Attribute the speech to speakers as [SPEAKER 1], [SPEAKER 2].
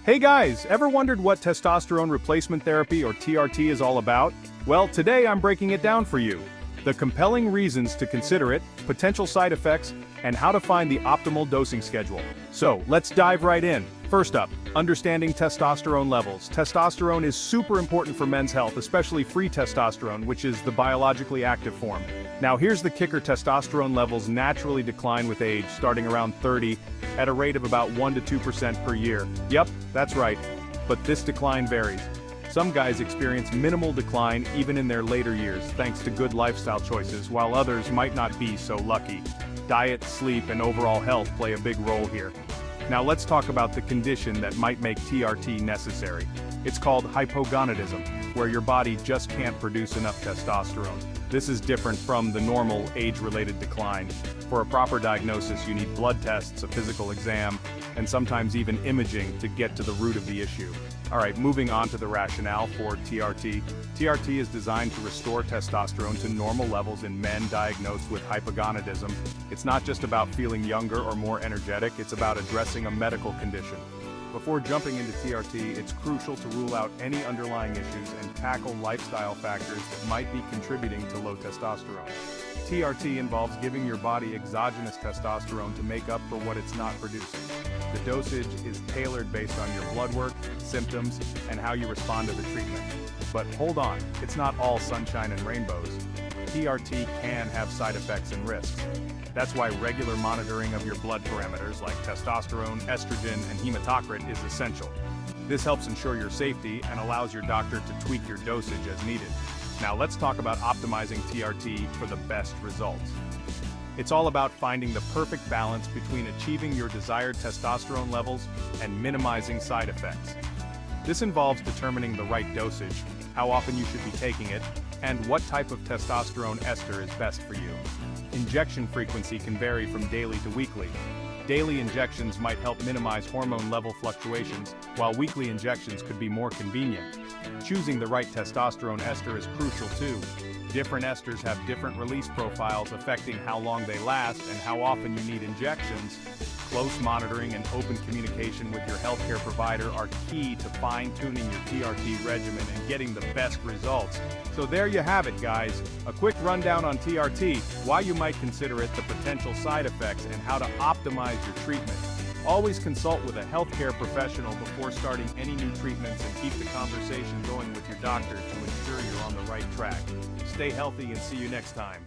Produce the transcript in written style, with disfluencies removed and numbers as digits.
[SPEAKER 1] Hey guys, ever wondered what testosterone replacement therapy or TRT is all about? Well, today I'm breaking it down for you. The compelling reasons to consider it, potential side effects, and how to find the optimal dosing schedule. So, let's dive right in. First up, understanding testosterone levels. Testosterone is super important for men's health, especially free testosterone, which is the biologically active form. Now here's the kicker: testosterone levels naturally decline with age, starting around 30, at a rate of about 1 to 2% per year. Yep, that's right. But this decline varies. Some guys experience minimal decline even in their later years, thanks to good lifestyle choices, while others might not be so lucky. Diet, sleep, and overall health play a big role here. Now let's talk about the condition that might make TRT necessary. It's called hypogonadism, where your body just can't produce enough testosterone. This is different from the normal age-related decline. For a proper diagnosis, you need blood tests, a physical exam, and sometimes even imaging to get to the root of the issue. Alright, moving on to the rationale for TRT. TRT is designed to restore testosterone to normal levels in men diagnosed with hypogonadism. It's not just about feeling younger or more energetic, it's about addressing a medical condition. Before jumping into TRT, it's crucial to rule out any underlying issues and tackle lifestyle factors that might be contributing to low testosterone. TRT involves giving your body exogenous testosterone to make up for what it's not producing. The dosage is tailored based on your blood work, symptoms, and how you respond to the treatment. But hold on, it's not all sunshine and rainbows. TRT can have side effects and risks. That's why regular monitoring of your blood parameters like testosterone, estrogen, and hematocrit is essential. This helps ensure your safety and allows your doctor to tweak your dosage as needed. Now let's talk about optimizing TRT for the best results. It's all about finding the perfect balance between achieving your desired testosterone levels and minimizing side effects. This involves determining the right dosage, how often you should be taking it, and what type of testosterone ester is best for you. Injection frequency can vary from daily to weekly. Daily injections might help minimize hormone level fluctuations, while weekly injections could be more convenient. Choosing the right testosterone ester is crucial too. Different esters have different release profiles affecting how long they last and how often you need injections. Close monitoring and open communication with your healthcare provider are key to fine-tuning your TRT regimen and getting the best results. So there you have it, guys. A quick rundown on TRT, why you might consider it, the potential side effects, and how to optimize your treatment. Always consult with a healthcare professional before starting any new treatments, and keep the conversation going with your doctor to ensure you're on the right track. Stay healthy and see you next time.